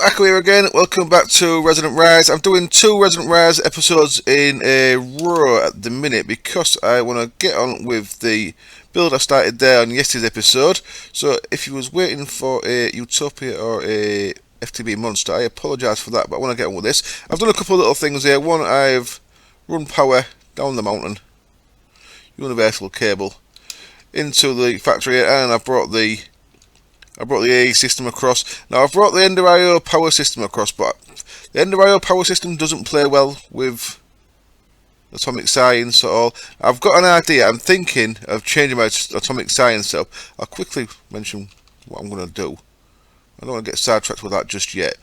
Akko here again. Welcome back to Resonant Rise. I'm doing 2 Resonant Rise episodes in a row at the minute because I want to get on with the build I started there on yesterday's episode. So if you was waiting for a Utopia or a FTB monster, I apologise for that, but I want to get on with this. I've done a couple of little things here. One, I've run power down the mountain, universal cable, into the factory, and I've brought the AE system across. Now I've brought the Ender IO power system across, but the Ender IO power system doesn't play well with atomic science at all. I've got an idea. I'm thinking of changing my atomic science up. I'll quickly mention what I'm going to do. I don't want to get sidetracked with that just yet.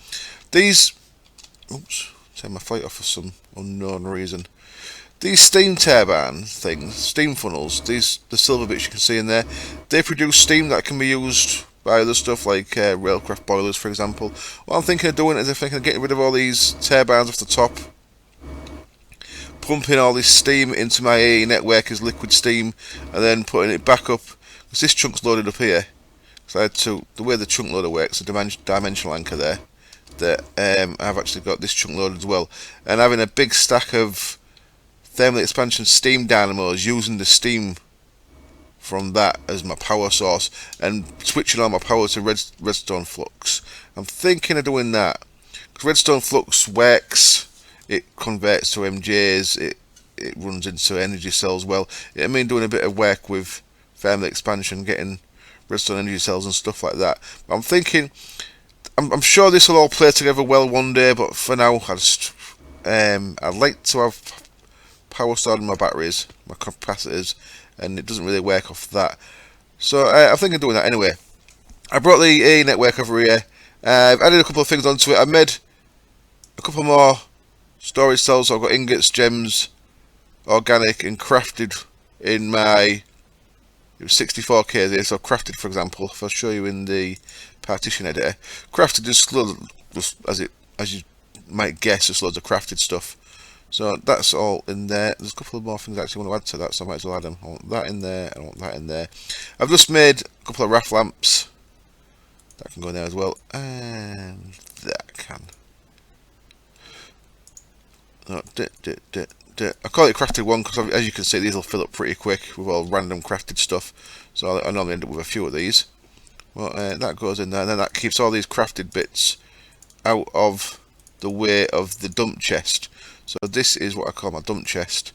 These, oops, turn my flight off for some unknown reason. These steam turbine things, steam funnels, the silver bits you can see in there, they produce steam that can be used by other stuff like railcraft boilers, for example. What I'm thinking of doing is if I can get rid of all these turbines off the top, pumping all this steam into my AE network as liquid steam, and then putting it back up, because this chunk's loaded up here. So I had to, the way the chunk loader works, the dimensional anchor there, that I've actually got this chunk loaded as well, and having a big stack of thermal expansion steam dynamos using the steam from that as my power source and switching all my power to redstone flux. I'm thinking of doing that because redstone flux works, it converts to MJs, it runs into energy cells well. I mean, doing a bit of work with thermal expansion, getting redstone energy cells and stuff like that. But I'm thinking, I'm sure this will all play together well one day, but for now I'd like to have power stored in my batteries, my capacitors, and it doesn't really work off that. So I'm thinking of doing that anyway. I brought the AE network over here. I've added a couple of things onto it. I made a couple more storage cells. So I've got ingots, gems, organic, and crafted in my, it was 64k there. So crafted, for example, if I'll show you in the partition editor, crafted just as you might guess, just loads of crafted stuff. So that's all in there. There's a couple of more things I actually want to add to that, so I might as well add them. I want that in there, I want that in there. I've just made a couple of raft lamps. That can go in there as well. And that can. Oh, I call it crafted one because, as you can see, these will fill up pretty quick with all random crafted stuff. So I normally end up with a few of these. Well, that goes in there, and then that keeps all these crafted bits out of the way of the dump chest. So this is what I call my dump chest.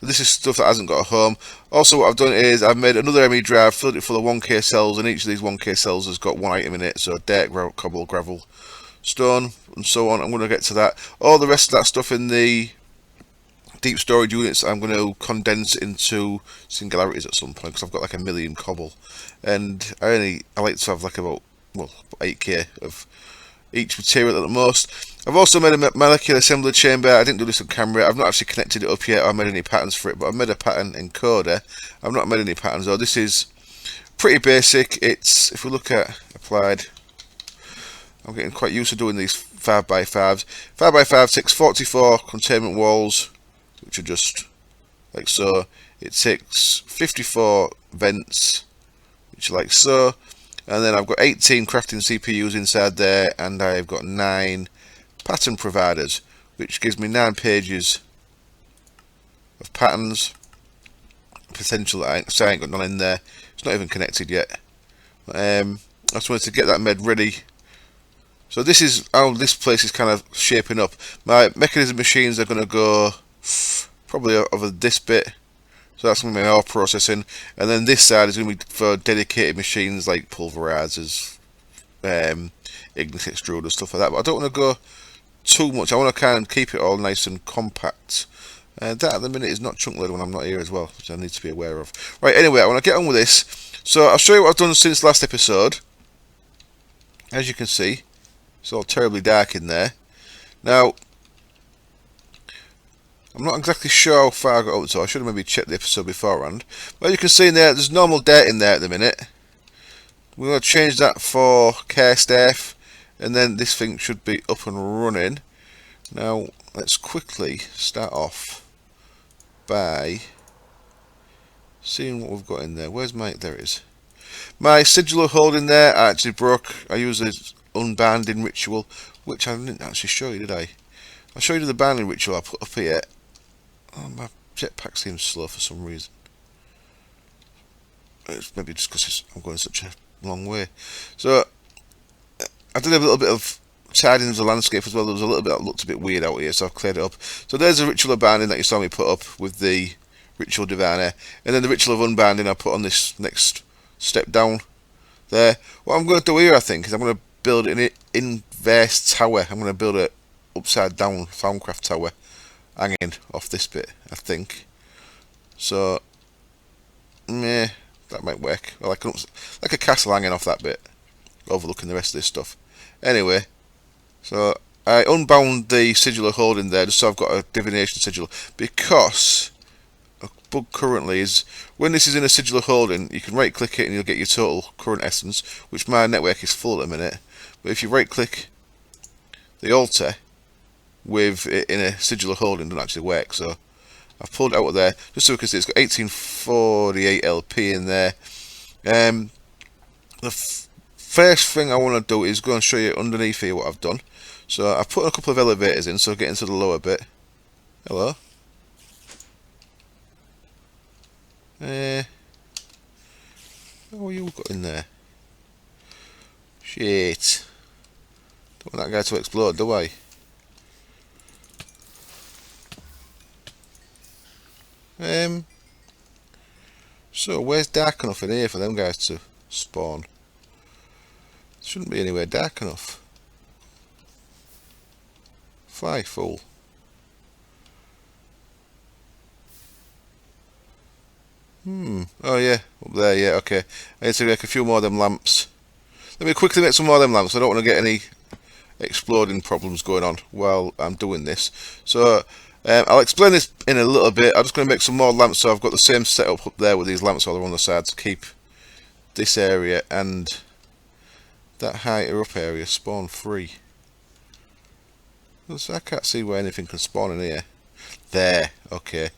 So this is stuff that hasn't got a home. Also what I've done is I've made another ME drive, filled it full of 1k cells, and each of these 1k cells has got one item in it. So dirt, cobble, gravel, stone, and so on. I'm going to get to that. All the rest of that stuff in the deep storage units I'm going to condense into singularities at some point, because I've got like 1 million cobble. And I like to have like about 8k of each material at the most. I've also made a molecular assembly chamber. I didn't do this on camera. I've not actually connected it up yet or made any patterns for it, but I've made a pattern encoder. I've not made any patterns though. This is pretty basic. It's, if we look at applied, I'm getting quite used to doing these 5x5s. 5x5 takes 44 containment walls, which are just like so. It takes 54 vents, which are like so. And then I've got 18 crafting CPUs inside there, and I've got 9 pattern providers, which gives me 9 pages of patterns. Potential, so I ain't got none in there. It's not even connected yet. I just wanted to get that made ready. So this is how this place is kind of shaping up. My mechanism machines are going to go probably over this bit. So that's going to be my ore processing, and then this side is going to be for dedicated machines like pulverizers, ignis extruders, stuff like that. But I don't want to go too much. I want to kind of keep it all nice and compact. That at the minute is not chunk loaded when I'm not here as well, which I need to be aware of. Right, anyway, I want to get on with this. So I'll show you what I've done since last episode. As you can see, it's all terribly dark in there. Now, I'm not exactly sure how far I got up to. I should have maybe checked the episode beforehand. But you can see in there, there's normal dirt in there at the minute. We're going to change that for care staff, and then this thing should be up and running. Now, let's quickly start off by seeing what we've got in there. Where's my... there it is. My sigil hold in there I actually broke. I used an unbinding ritual, which I didn't actually show you, did I? I'll show you the banding ritual I put up here. Oh, my jetpack seems slow for some reason. It's maybe just because I'm going such a long way. So I did a little bit of tidying of the landscape as well. There was a little bit that looked a bit weird out here, so I've cleared it up. So there's a ritual of banding that you saw me put up with the ritual diviner, and then the ritual of unbanding I put on this next step down there. What I'm going to do here, I think, is I'm going to build an inverse tower. I'm going to build a upside down Thaumcraft tower hanging off this bit, I think. So, meh, that might work. Or like a castle hanging off that bit, overlooking the rest of this stuff. Anyway, so I unbound the sigil of holding there, just so I've got a divination sigil, because a bug currently is when this is in a sigil of holding, you can right click it and you'll get your total current essence, which my network is full at the minute. But if you right click the altar with it in a sigil of holding, it doesn't actually work. So I've pulled it out of there just so we can see it's got 1848 LP in there. The first thing I want to do is go and show you underneath here what I've done. So I've put a couple of elevators in, so get into the lower bit. Hello. What you got in there? Shit. Don't want that guy to explode, do I? So where's dark enough in here for them guys to spawn? Shouldn't be anywhere dark enough. Fly, fool. Oh yeah, up there, yeah, okay. I need to make a few more of them lamps. Let me quickly make some more of them lamps. I don't want to get any exploding problems going on while I'm doing this. So I'll explain this in a little bit. I'm just going to make some more lamps, so I've got the same setup up there with these lamps all on the side to keep this area and that higher up area spawn free. I can't see where anything can spawn in here. There, okay.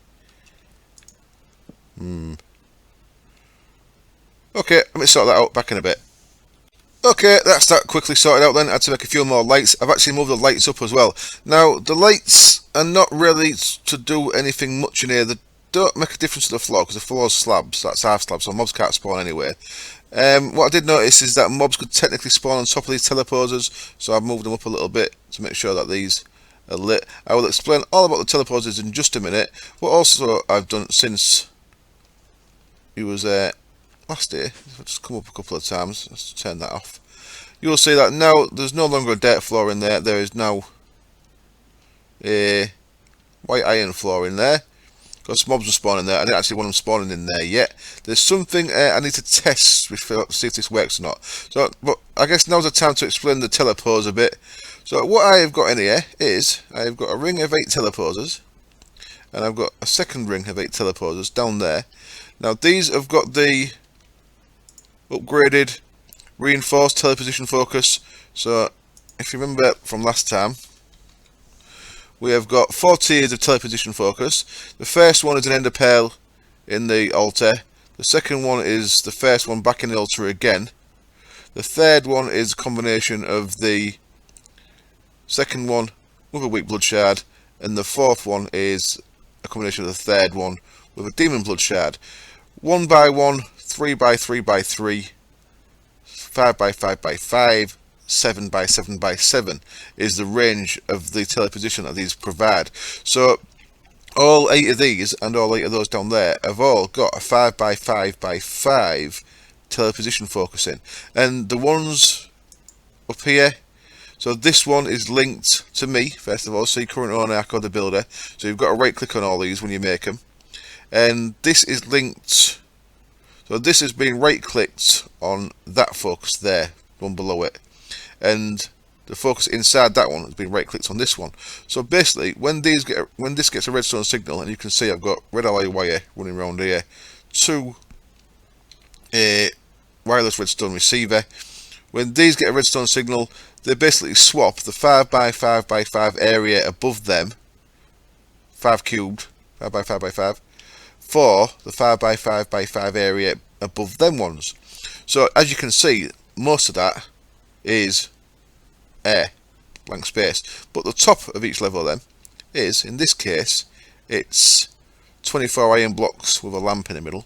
Okay, let me sort that out back in a bit. Okay, that's that quickly sorted out then. I had to make a few more lights. I've actually moved the lights up as well. Now, the lights are not really to do anything much in here. They don't make a difference to the floor, because the floor's slabs. That's half slabs, so mobs can't spawn anywhere. What I did notice is that mobs could technically spawn on top of these teleporters, so I've moved them up a little bit to make sure that these are lit. I will explain all about the teleporters in just a minute. What also I've done since it was last year, I've just come up a couple of times, let's turn that off. You'll see that now there's no longer a dirt floor in there, there is now a white iron floor in there. Because mobs are spawning there. I didn't actually want them spawning in there yet. There's something I need to test to see if this works or not. So, but I guess now's the time to explain the teleporters a bit. So what I've got in here is I've got a ring of 8 teleporters, and I've got a second ring of 8 teleporters down there. Now these have got the upgraded reinforced teleposition focus. So if you remember from last time, we have got 4 tiers of teleposition focus. The first one is an ender pearl in the altar. The second one is the first one back in the altar again. The third one is a combination of the second one with a weak blood shard, and the fourth one is a combination of the third one with a demon blood shard. 1 by 1, 3 by 3 by 3, 5 by 5 by 5, 7 by 7 by 7 is the range of the teleposition that these provide. So all 8 of these and all 8 of those down there have all got a 5 by 5 by 5 teleposition focusing. And the ones up here, so this one is linked to me first of all, so your current owner, Echo the Builder. So you've got to right click on all these when you make them. And this is linked, so this has been right clicked on that focus there, one below it. And the focus inside that one has been right clicked on this one. So basically when this gets a redstone signal, and you can see I've got red ally wire running around here to a wireless redstone receiver. When these get a redstone signal, they basically swap the 5 by 5 by 5 area above them, 5 cubed, 5 by 5 by 5, for the 5 by 5 by 5 area above them ones. So as you can see, most of that is air. blank space. But the top of each level then is, in this case, it's 24 iron blocks with a lamp in the middle.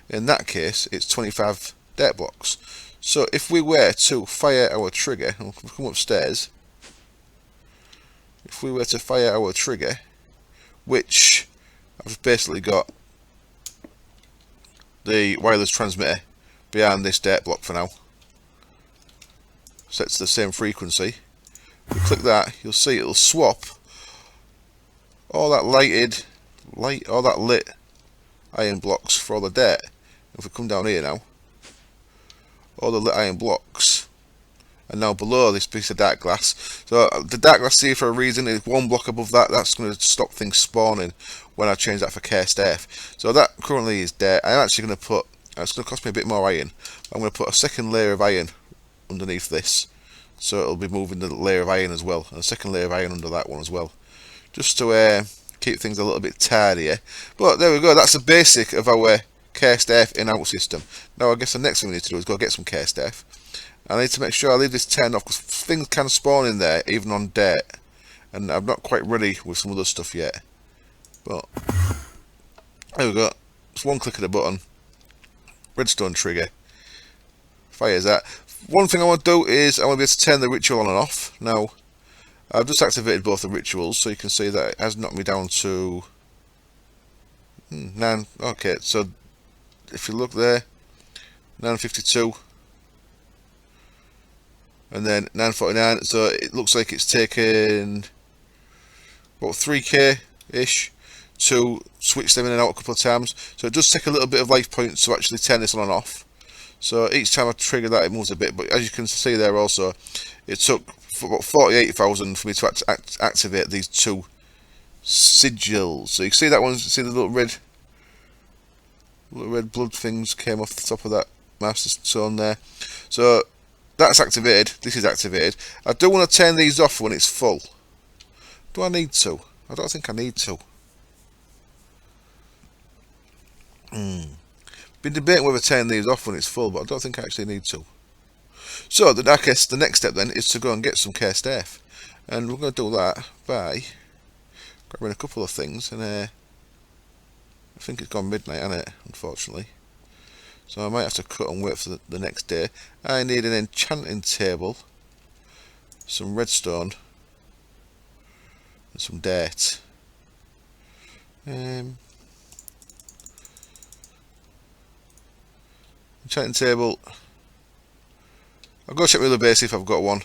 In that case, it's 25 dirt blocks. So if we were to fire our trigger, and we'll come upstairs, if we were to fire our trigger, which I've basically got the wireless transmitter behind this dirt block for now, set to the same frequency. If we click that, you'll see it'll swap all that lit iron blocks for all the dirt. If we come down here now, all the lit iron blocks are now below this piece of dark glass. So the dark glass here for a reason is one block above that. That's going to stop things spawning when I change that for cursed earth. So that currently is dirt. I'm actually going to put, it's going to cost me a bit more iron. I'm going to put a second layer of iron underneath this, so it'll be moving the layer of iron as well, and a second layer of iron under that one as well, just to keep things a little bit tidier. But there we go, that's the basic of our cursed earth in-out system. Now I guess the next thing we need to do is go get some cursed earth. I need to make sure I leave this turned off, because things can spawn in there even on dirt, and I'm not quite ready with some other stuff yet. But there we go, just one click of the button, redstone trigger, fires that. One thing I want to do is I want to be able to turn the ritual on and off. Now I've just activated both the rituals, so you can see that it has knocked me down to 9. Okay, so if you look there, 952 and then 949, so it looks like it's taken about 3k ish to switch them in and out a couple of times. So it does take a little bit of life points to actually turn this on and off. So each time I trigger that, it moves a bit, but as you can see there also, it took about 48,000 for me to activate these two sigils. So you can see that one, see the little red blood things came off the top of that master stone there. So that's activated, this is activated. I do want to turn these off when it's full. Do I need to? I don't think I need to. Been debating whether to turn these off when it's full, but I don't think I actually need to. So I guess the next step then is to go and get some cursed earth, and we're going to do that by grabbing a couple of things. And I think it's gone midnight, hasn't it? Unfortunately, so I might have to cut and wait for the next day. I need an enchanting table, some redstone, and some dirt. Enchanting table. I'll go check with the base if I've got one.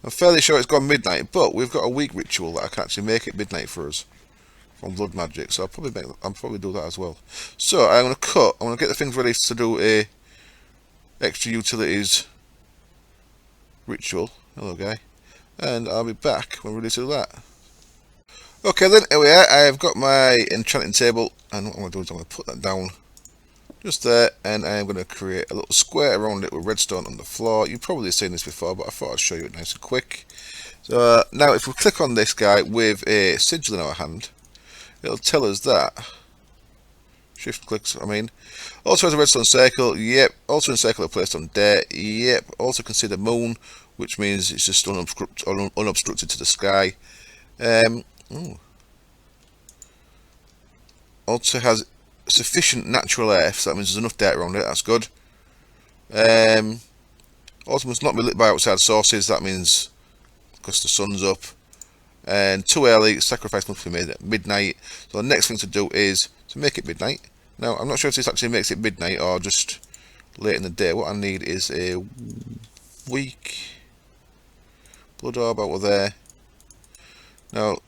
I'm fairly sure it's gone midnight, but we've got a weak ritual that I can actually make it midnight for us from blood magic, so I'll probably do that as well. So I'm going to get the things ready to do a extra utilities ritual. Hello guy. And I'll be back when we're ready to do that. Okay then, here we are. I've got my enchanting table, and what I'm going to do is I'm going to put that down just there, and I'm going to create a little square around it with redstone on the floor. You've probably seen this before, but I thought I'd show you it nice and quick. So now if we click on this guy with a sigil in our hand, it'll tell us that. Shift clicks, I mean. Also has a redstone circle, yep. Also in circle placed on dirt, yep. Also can see the moon, which means it's just unobstructed to the sky. Also has sufficient natural earth, so that means there's enough dirt around it, that's good. Also must not be lit by outside sources, that means because the sun's up. And too early, sacrifice must be made at midnight. So the next thing to do is to make it midnight. Now I'm not sure if this actually makes it midnight or just late in the day. What I need is a weak blood orb over there. Now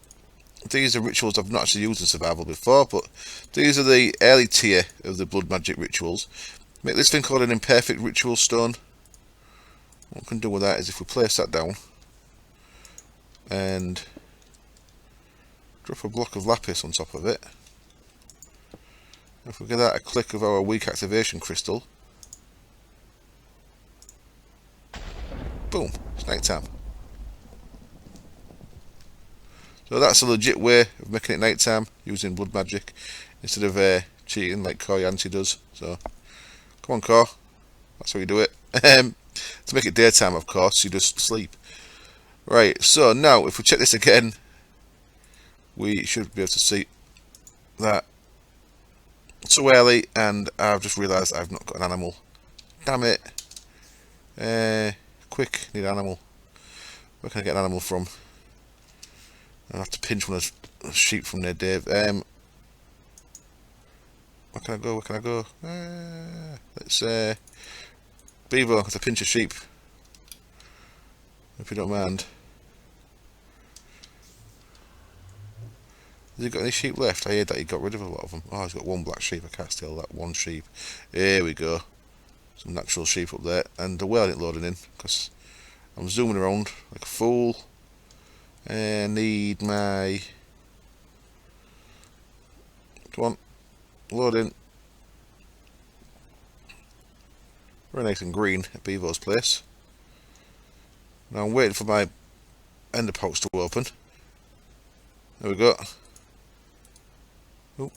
these are rituals I've not actually used in survival before, but these are the early tier of the blood magic rituals. Make this thing called an imperfect ritual stone. What we can do with that is if we place that down and drop a block of lapis on top of it. If we give that a click of our weak activation crystal, boom, it's night time. So that's a legit way of making it night time using blood magic instead of cheating like Core Yancy does. So come on, Core, that's how you do it. To make it daytime, of course, you just sleep. Right, so now if we check this again, we should be able to see that too early, and I've just realised I've not got an animal. Damn it. Quick, need an animal. Where can I get an animal from? I'll have to pinch one of the sheep from there, Dave. Where can I go? Where can I go? Let's Beaver, because I pinch a sheep. If you don't mind. Has he got any sheep left? I heard that he got rid of a lot of them. Oh, he's got one black sheep. I can't steal that one sheep. Here we go. Some natural sheep up there. And the well ain't loading in, because I'm zooming around like a fool. I need my... Come on. Load in. Very nice and green at Beavo's place. Now I'm waiting for my ender pouch to open. There we go. Oh.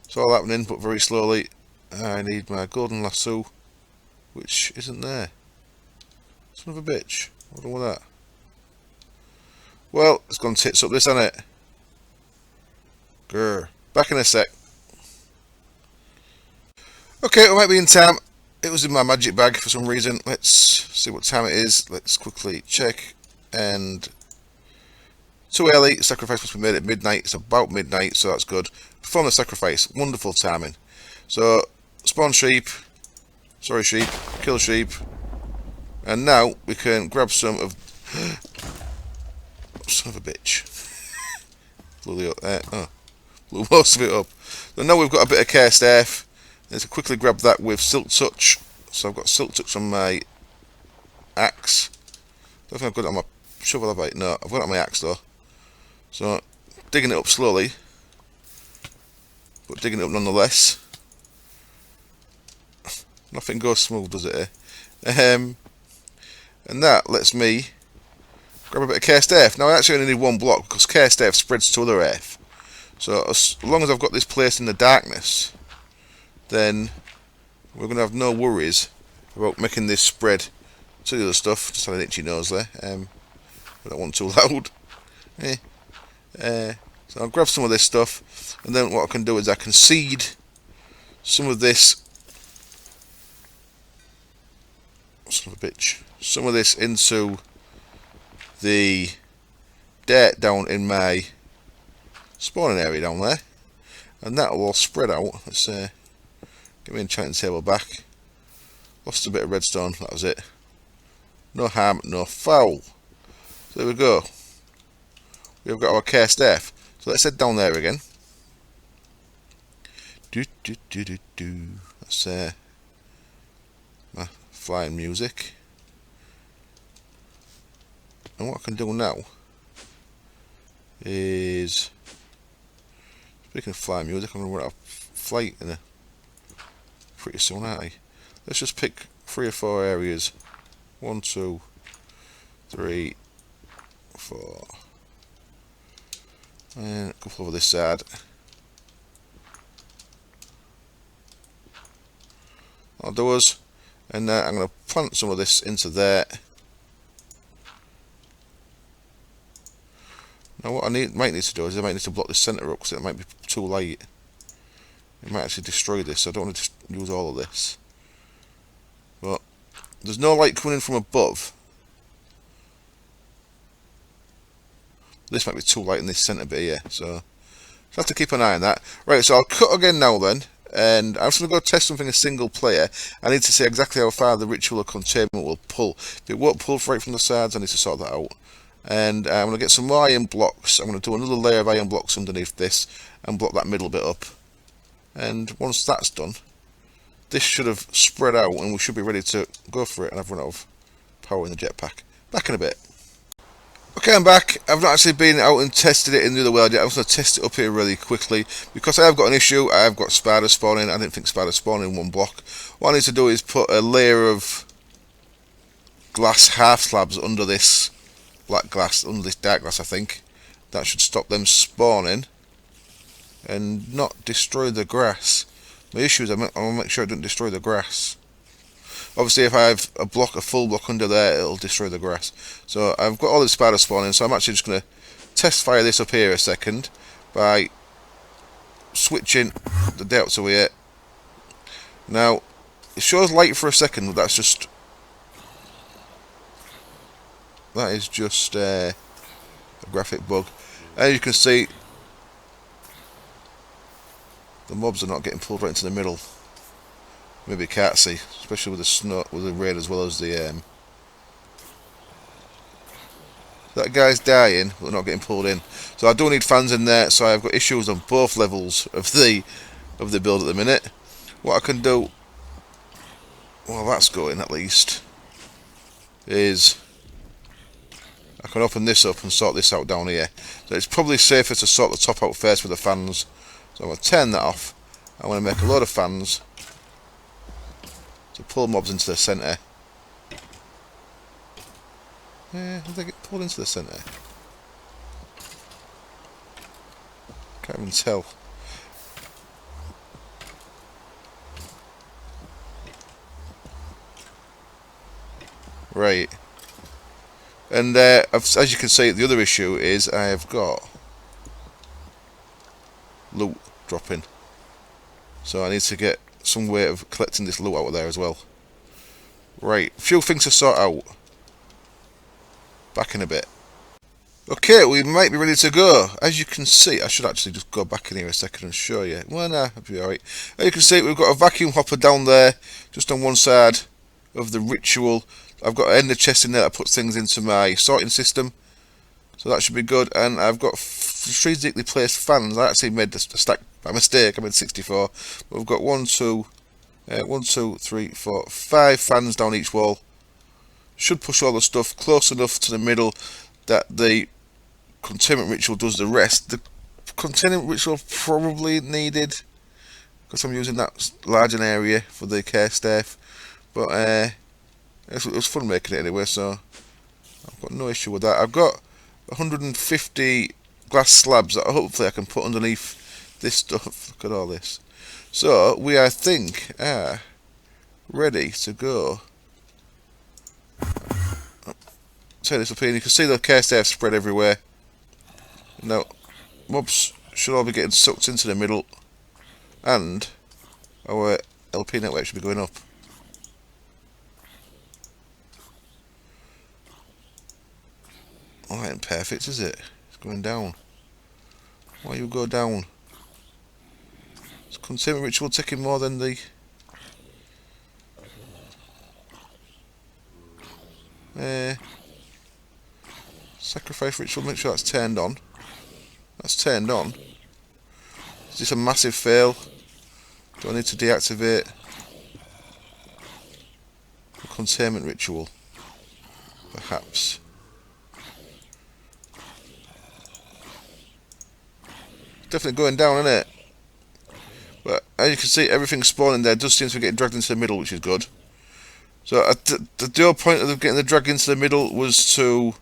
It's all happening, but very slowly. I need my golden lasso, which isn't there. Son of a bitch. What's wrong with that? Well, it's gone tits up this, hasn't it? Grr. Back in a sec. Okay, we might be in time. It was in my magic bag for some reason. Let's see what time it is. Let's quickly check. And too early. Sacrifice must be made at midnight. It's about midnight, so that's good. Perform the sacrifice. Wonderful timing. So, spawn sheep. Sorry, sheep. Kill sheep. And now we can grab some of... Son of a bitch. Blew most of it up. So now we've got a bit of care staff. Let's quickly grab that with Silk Touch. So I've got Silk Touch on my axe. Don't think I've got it on my shovel, have I? No, I've got it on my axe though. So digging it up slowly, but digging it up nonetheless. Nothing goes smooth, does it? And that lets me grab a bit of care staff. Now I actually only need one block because care staff spreads to other earth. So as long as I've got this placed in the darkness, then we're going to have no worries about making this spread to the other stuff. Just had an itchy nose there. I don't want too loud. So I'll grab some of this stuff, and then what I can do is I can seed some of this. Son of a bitch. Some of this into the dirt down in my spawning area down there, and that will all spread out. Let's get my enchanting table back. Lost a bit of redstone, that was it. No harm, no foul. So there we go. We've got our care staff. So let's head down there again. That's my flying music. And what I can do now is, speaking of flying music, I'm going to run out of flight in a pretty soon, aren't I? Let's just pick 3 or 4 areas. 1, 2, 3, 4, and a couple over this side. I'll do us, and I'm going to plant some of this into there. Now what I might need to do is I might need to block the centre up because it might be too light. It might actually destroy this, so I don't want to use all of this. But there's no light coming in from above. This might be too light in this centre bit here, so I'll have to keep an eye on that. Right, so I'll cut again now then, and I'm just going to go test something as single player. I need to see exactly how far the ritual of containment will pull. If it won't pull right from the sides, I need to sort that out. And I'm going to get some more iron blocks. I'm going to do another layer of iron blocks underneath this and block that middle bit up. And once that's done, this should have spread out and we should be ready to go for it. And I've run out of power in the jetpack. Back in a bit. Okay, I'm back. I've not actually been out and tested it in the other world yet. I'm going to test it up here really quickly because I have got an issue. I have got spiders spawning. I didn't think spiders spawn in one block. What I need to do is put a layer of glass half slabs under this black glass, under this dark glass, I think. That should stop them spawning and not destroy the grass. My issue is I want to make sure it doesn't destroy the grass. Obviously, if I have a full block under there, it'll destroy the grass. So I've got all the spiders spawning, so I'm actually just going to test fire this up here a second by switching the depth to here. Now, it shows light for a second, but that is just a graphic bug. As you can see, the mobs are not getting pulled right into the middle. Maybe you can't see, especially with the snow, with the rain as well as the that guy's dying, but they're not getting pulled in. So I do need fans in there. So I've got issues on both levels of the build at the minute. What I can do, well, that's going at least, is I can open this up and sort this out down here. So it's probably safer to sort the top out first with the fans. So I'm going to turn that off. I'm going to make a load of fans to pull mobs into the centre. Yeah, how do they get pulled into the centre? Can't even tell. Right. And as you can see, the other issue is I have got loot dropping. So I need to get some way of collecting this loot out of there as well. Right, a few things to sort out. Back in a bit. Okay, we might be ready to go. As you can see, I should actually just go back in here a second and show you. Well, nah, it'll be alright. As you can see, we've got a vacuum hopper down there, just on one side of the ritual. I've got an ender chest in there that puts things into my sorting system. So that should be good. And I've got strategically placed fans. I actually made a stack by mistake. I made 64. But we've got 1, 2, 3, 4, 5 fans down each wall. Should push all the stuff close enough to the middle that the containment ritual does the rest. The containment ritual probably needed because I'm using that large an area for the care staff. But it was fun making it anyway, so I've got no issue with that. I've got 150 glass slabs that hopefully I can put underneath this stuff. Look at all this. So we, I think, are ready to go. Turn this up here and you can see the care staff spread everywhere. Now, mobs should all be getting sucked into the middle, and our LP network should be going up. Oh, that ain't perfect, is it? It's going down. Why you go down? Is containment ritual taking more than the... Sacrifice ritual, make sure that's turned on. That's turned on. Is this a massive fail? Do I need to deactivate the containment ritual? Perhaps. Definitely going down, isn't it? But as you can see, everything spawning there does seem to be getting dragged into the middle, which is good. So the whole point of getting the drag into the middle was to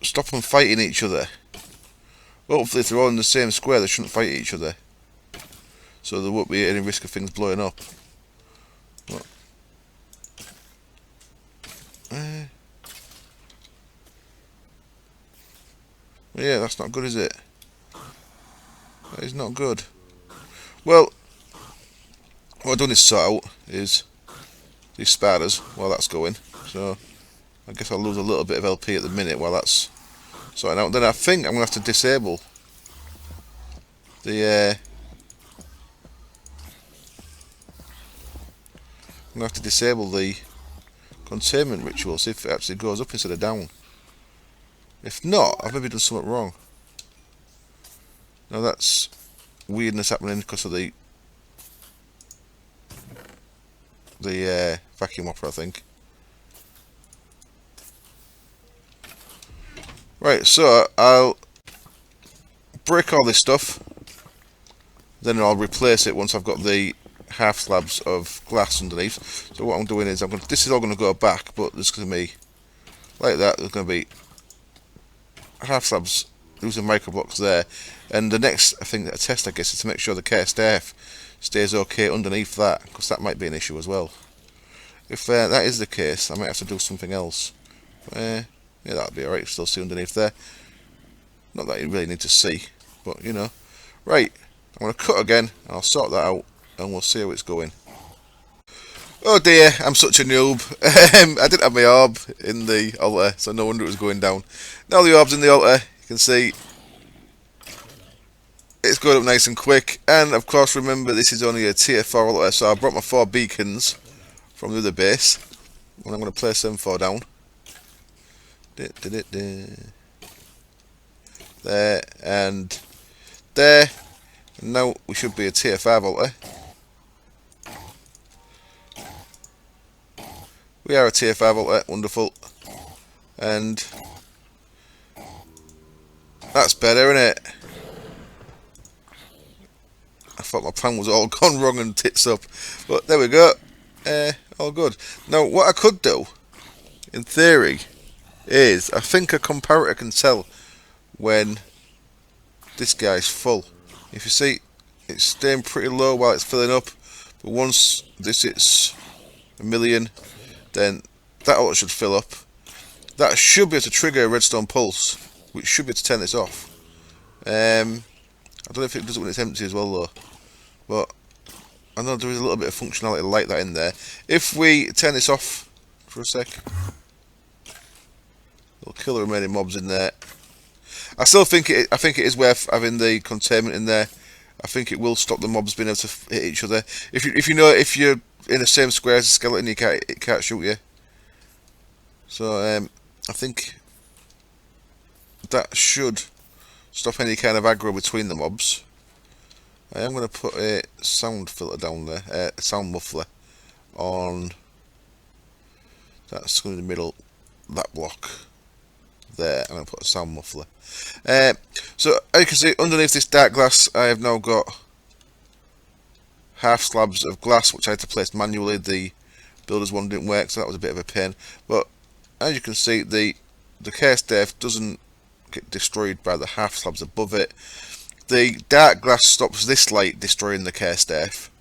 stop them fighting each other. Hopefully if they're all in the same square they shouldn't fight each other. So there won't be any risk of things blowing up. But, yeah, that's not good, is it? That is not good. Well, what I do need to sort out is these spiders while that's going. So I guess I'll lose a little bit of LP at the minute while that's sorting out. Then I think I'm going to have to disable the I'm going to have to disable the containment ritual, see if it actually goes up instead of down. If not, I've maybe done something wrong. Now that's weirdness happening because of the vacuum hopper, I think. Right, so I'll break all this stuff, then I'll replace it once I've got the half slabs of glass underneath. So what I'm doing is this is all going to go back, but there's going to be like that. There's going to be half slabs using micro blocks there, and the next thing that I test, I guess, is to make sure the care staff stays okay underneath that, because that might be an issue as well. If that is the case, I might have to do something else. Yeah, that'll be alright. Still see underneath there. Not that you really need to see, but you know. Right, I'm going to cut again, and I'll sort that out, and we'll see how it's going. Oh dear, I'm such a noob. I didn't have my orb in the altar, so no wonder it was going down. Now the orb's in the altar, you can see it's going up nice and quick. And of course, remember, this is only a tier 4 altar, so I brought my 4 beacons from the other base, and I'm going to place them 4 down. There, and there. And now we should be a tier 5 altar. We are a tier 5 altar, wonderful. And that's better, isn't it? I thought my plan was all gone wrong and tits up. But there we go. All good. Now, what I could do, in theory, is I think a comparator can tell when this guy's full. If you see, it's staying pretty low while it's filling up. But once this hits 1,000,000, then that altar should fill up. That should be able to trigger a redstone pulse, which should be able to turn this off. I don't know if it does it when it's empty as well though, but I know there is a little bit of functionality like that in there. If we turn this off for a sec, it'll kill the remaining mobs in there. I still think I think it is worth having the containment in there. I think it will stop the mobs being able to hit each other. If you're in the same square as a skeleton, it can't shoot you. So I think that should stop any kind of aggro between the mobs. I am going to put a sound filter down there, a sound muffler on. That's going in the middle, that block there. I'm going to put a sound muffler. So as you can see, underneath this dark glass, I have now got half slabs of glass, which I had to place manually. The builder's one didn't work, so that was a bit of a pain. But as you can see, the case depth doesn't get destroyed by the half slabs above it. The dark glass stops this light destroying the case depth.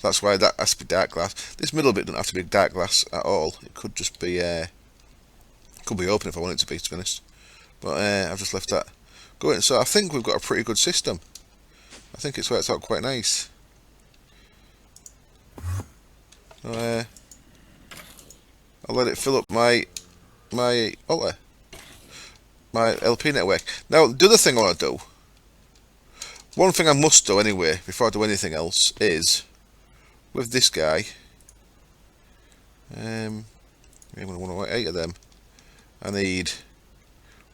That's why that has to be dark glass. This middle bit doesn't have to be dark glass at all. It could just be could be open if I want it to be honest. But I've just left that going. So I think we've got a pretty good system. I think it's worked out quite nice. So, I'll let it fill up my altar, my LP network. Now the other thing I want to do, one thing I must do anyway before I do anything else, is with this guy. I'm going to want 8 of them. I need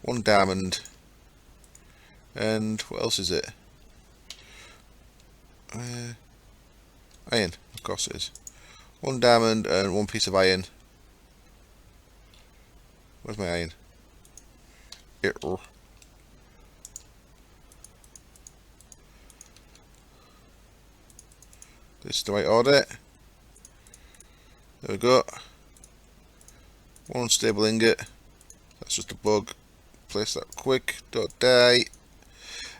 1 diamond, and what else is it? Iron, of course it is. 1 diamond and 1 piece of iron. Where's my iron? Here. This is the right order. There we go. 1 stable ingot. That's just a bug. Place that quick. Don't die.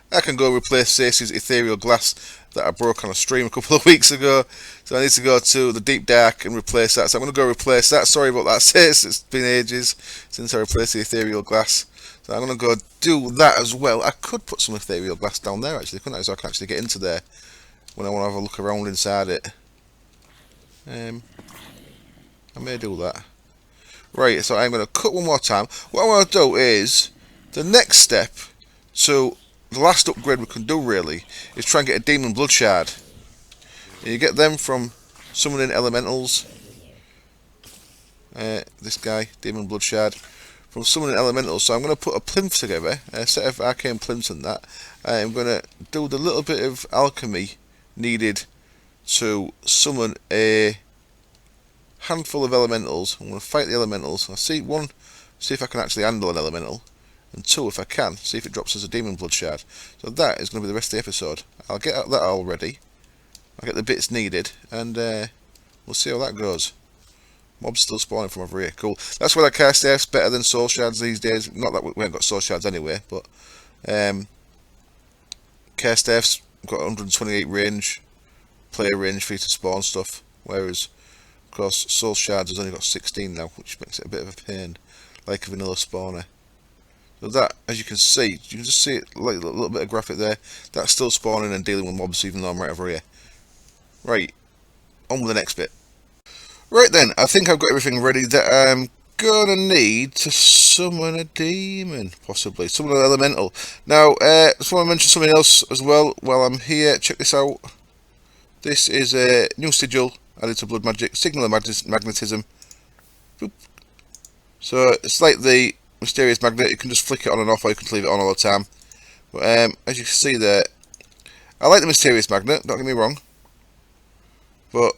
I can go replace Stacey's ethereal glass that I broke on a stream a couple of weeks ago. So I need to go to the deep dark and replace that. So I'm going to go replace that. Sorry about that, Stace. It's been ages since I replaced the ethereal glass. So I'm going to go do that as well. I could put some ethereal glass down there actually, couldn't I? So I can actually get into there when I want to have a look around inside it. I may do that. Right, so I'm going to cut one more time. What I want to do is, the next step to the last upgrade we can do really is try and get a demon blood shard. And you get them from summoning elementals. This guy, demon blood shard, from summoning elementals. So I'm going to put a plinth together, a set of arcane plinths and that. I'm going to do the little bit of alchemy needed to summon a handful of elementals. I'm going to fight the elementals. I'll see if I can actually handle an elemental, and 2, if I can, see if it drops as a demon blood shard. So that is going to be the rest of the episode. I'll get that all ready. I'll get the bits needed, and we'll see how that goes. Mobs still spawning from over here. Cool. That's why the cast F's better than soul shards these days. Not that we haven't got soul shards anyway, but cast F's got 128 range, player range for you to spawn stuff, whereas of course soul shards has only got 16 now, which makes it a bit of a pain, like a vanilla spawner. So that, as you can see, you can just see it like a little bit of graphic there. That's still spawning and dealing with mobs even though I'm right over here. Right, on with the next bit. Right then, I think I've got everything ready that I'm gonna need to summon a demon, possibly. Summon an elemental. Now, just want to mention something else as well while I'm here. Check this out. This is a new sigil added to Blood Magic, Signal of Magnetism. Boop. So, it's like the Mysterious Magnet. You can just flick it on and off, or you can leave it on all the time. But, as you can see there, I like the Mysterious Magnet, don't get me wrong. But,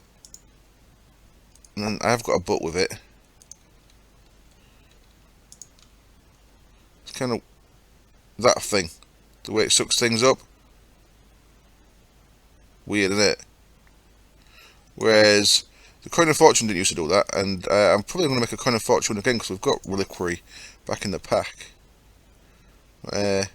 and I have got a butt with it. It's kind of that thing, the way it sucks things up. Weird, isn't it? Whereas the Coin of Fortune didn't used to do that, and I'm probably going to make a Coin of Fortune again because we've got Reliquary back in the pack. That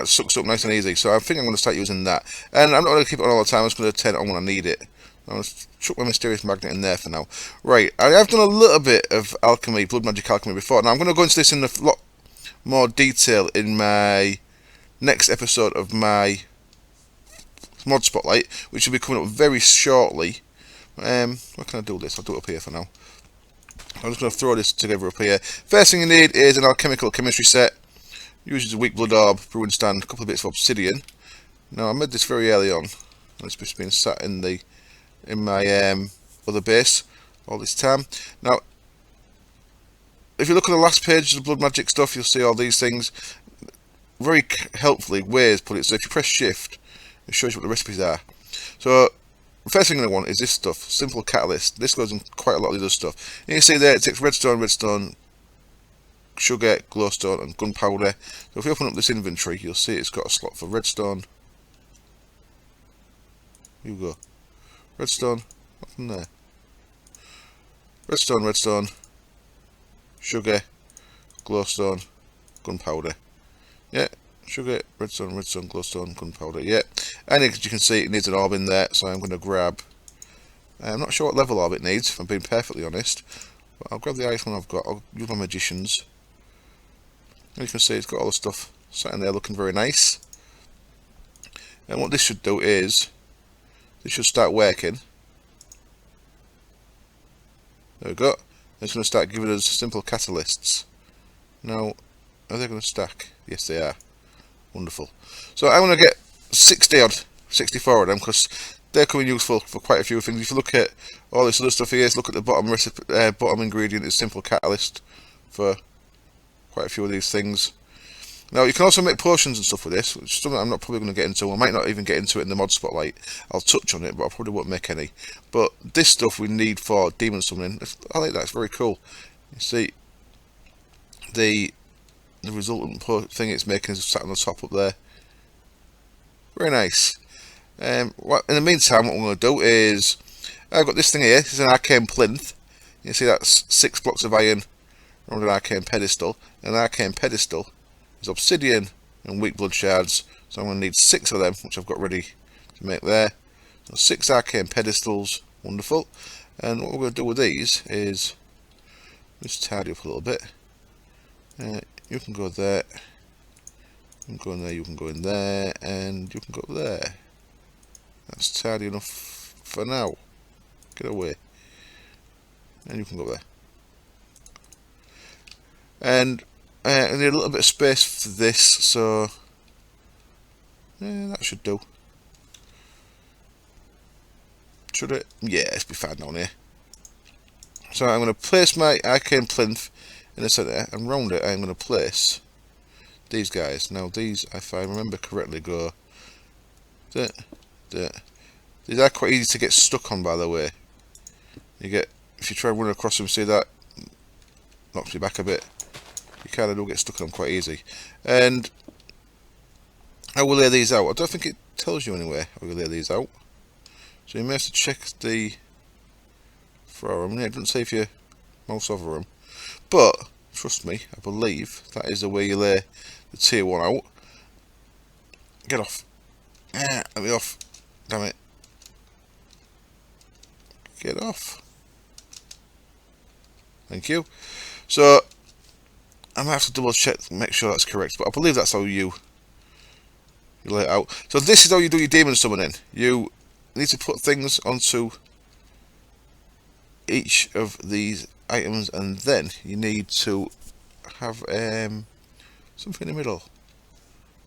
sucks up nice and easy, so I think I'm going to start using that. And I'm not going to keep it on all the time, I'm just going to turn it on when I need it. I'm going to chuck my Mysterious Magnet in there for now. Right, I have done a little bit of alchemy, blood magic alchemy before. Now I'm going to go into this in a lot more detail in my next episode of my mod spotlight, which will be coming up very shortly. Where can I do this? I'll do it up here for now. I'm just going to throw this together up here. First thing you need is an alchemical chemistry set. Uses a weak blood orb, brewing stand, a couple of bits of obsidian. Now I made this very early on. It's just been sat in my other base all this time. Now, if you look at the last page of the blood magic stuff, you'll see all these things. Very helpfully, Ways put it. So if you press shift, it shows you what the recipes are. So the first thing I want is this stuff, simple catalyst. This goes in quite a lot of the other stuff. And you see there, it takes redstone, sugar, glowstone, and gunpowder. So if you open up this inventory, you'll see it's got a slot for redstone. Here you go. Redstone, what's in there? Redstone, sugar, glowstone, gunpowder. Yeah, sugar, redstone, glowstone, gunpowder. Yeah, and as you can see, it needs an orb in there, so I'm going to grab. I'm not sure what level orb it needs, if I'm being perfectly honest. But I'll grab the highest one I've got. I'll use my magicians. And you can see it's got all the stuff sat in there looking very nice. And what this should do is, this should start working. There we go. It's going to start giving us simple catalysts. Now, are they going to stack? Yes, they are. Wonderful. So I'm going to get 64 of them because they're coming useful for quite a few things. If you look at all this other stuff here, look at the bottom recipe, bottom ingredient is simple catalyst for quite a few of these things. Now you can also make potions and stuff with this, which is something I'm not probably going to get into. I might not even get into it in the mod spotlight. I'll touch on it, but I probably won't make any. But this stuff we need for demon summoning. I like that. It's very cool. You see the resultant thing it's making is sat on the top up there. Very nice. In the meantime, what I'm going to do is I've got this thing here. This is an arcane plinth. You see that's 6 blocks of iron around an arcane pedestal. An arcane pedestal is obsidian and weak blood shards, so I'm going to need 6 of them, which I've got ready to make there. So 6 arcane pedestals, wonderful. And what we're going to do with these is just tidy up a little bit. You can go there, you can go in there, you can go in there, and you can go there. That's tidy enough for now. Get away. And you can go there. And I need a little bit of space for this, so yeah, that should do. Should it? Yeah, it's be fine down here. So I'm going to place my arcane plinth in the centre, and round it I'm going to place these guys. Now these, if I remember correctly, go there, there. These are quite easy to get stuck on, by the way. You get, if you try running across them, see that knocks you back a bit. You kind of do get stuck on them quite easy. And I will lay these out. I don't think it tells you anywhere how you lay these out. So you may have to check the forum. Yeah, it doesn't say if you mouse over them. But, trust me, I believe that is the way you lay the tier 1 out. Get off. Let me off. Damn it. Get off. Thank you. So I might have to double check to make sure that's correct, but I believe that's how you lay it out. So this is how you do your demon summoning. You need to put things onto each of these items, and then you need to have something in the middle.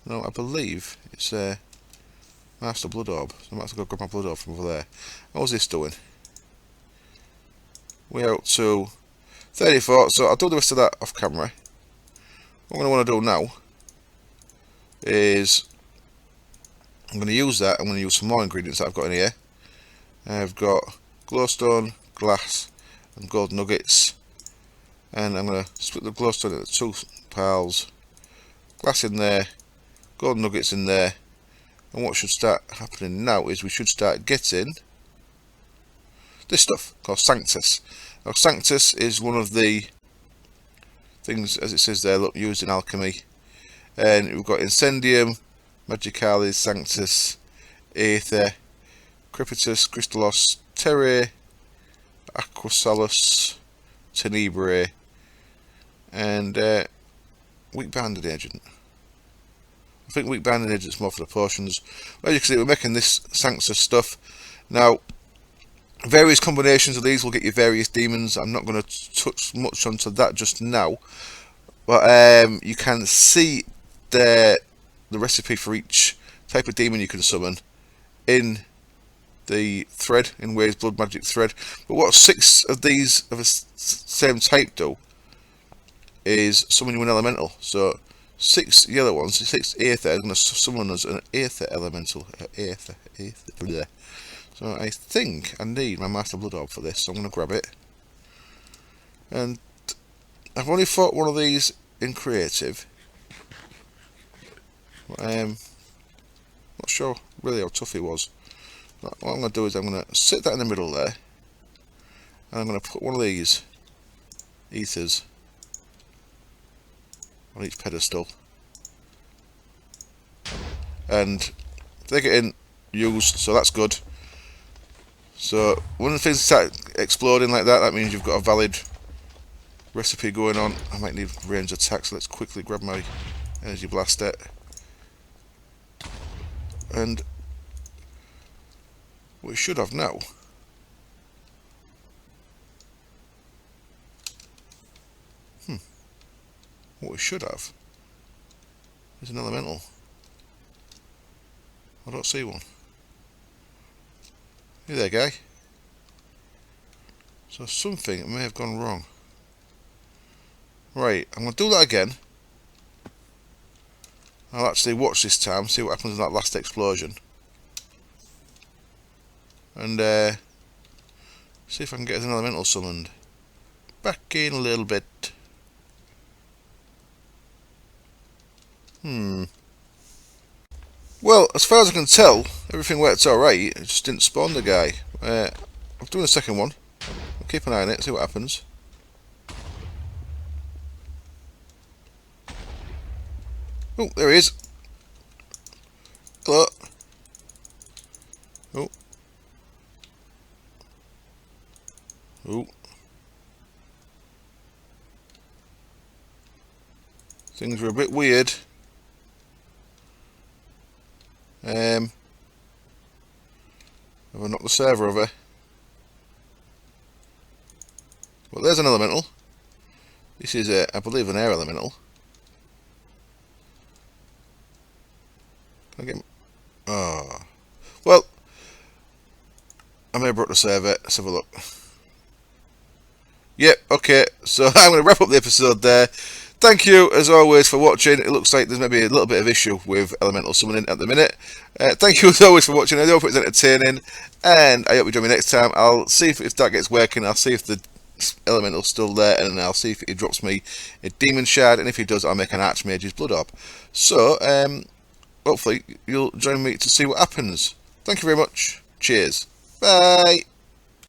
No, I believe it's Master Blood Orb. So I might have to go grab my Blood Orb from over there. How's this doing? We're out to 34, so I'll do the rest of that off camera. What I'm going to want to do now is I'm going to use that. I'm going to use some more ingredients that I've got in here. I've got glowstone, glass, and gold nuggets. And I'm going to split the glowstone into 2 piles. Glass in there, gold nuggets in there. And what should start happening now is we should start getting this stuff called Sanctus. Now, Sanctus is one of the things, as it says there, look, used in alchemy. And we've got Incendium, Magicalis, Sanctus, Aether, Crepitus, Crystallos, Terrae, Aquasalus, Tenebrae, and Weak Binding Agent. I think Weak Binding Agent's more for the potions. Well, you can see we're making this Sanctus stuff. Now, various combinations of these will get you various demons. I'm not going to touch much onto that just now, but you can see the recipe for each type of demon you can summon in the thread, in Way's Blood Magic thread. But what 6 of these of the same type do is summon you an elemental. So 6 yellow ones, 6 Aether, are going to summon us an Aether elemental. Aether. So I think I need my Master Blood Orb for this, so I'm going to grab it. And I've only fought one of these in creative. Not sure really how tough he was. But what I'm going to do is I'm going to sit that in the middle there. And I'm going to put one of these ethers on each pedestal. And they get in used, so that's good. So when the things start exploding like that, that means you've got a valid recipe going on. I might need range attack, so let's quickly grab my energy blaster. And what we should have now what we should have is an elemental. I don't see one. Hey there, guy. So something may have gone wrong. Right, I'm going to do that again. I'll actually watch this time, see what happens in that last explosion. And see if I can get an elemental summoned. Back in a little bit. Well, as far as I can tell, everything worked alright. It just didn't spawn the guy. I'm doing a second one. I'll keep an eye on it, see what happens. Oh, there he is. Hello. Oh. Oh. Things are a bit weird. Have I knocked the server over? Well, there's an elemental. This is, I believe, an air elemental. Can I get... Oh. Well, I may have brought the server. Let's have a look. Yep, okay. So I'm going to wrap up the episode there. Thank you, as always, for watching. It looks like there's maybe a little bit of issue with elemental summoning at the minute. Thank you, as always, for watching. I hope it's entertaining, and I hope you join me next time. I'll see if that gets working. I'll see if the elemental's still there, and I'll see if he drops me a demon shard, and if he does, I'll make an Archmage's Blood Orb. So, hopefully, you'll join me to see what happens. Thank you very much. Cheers. Bye.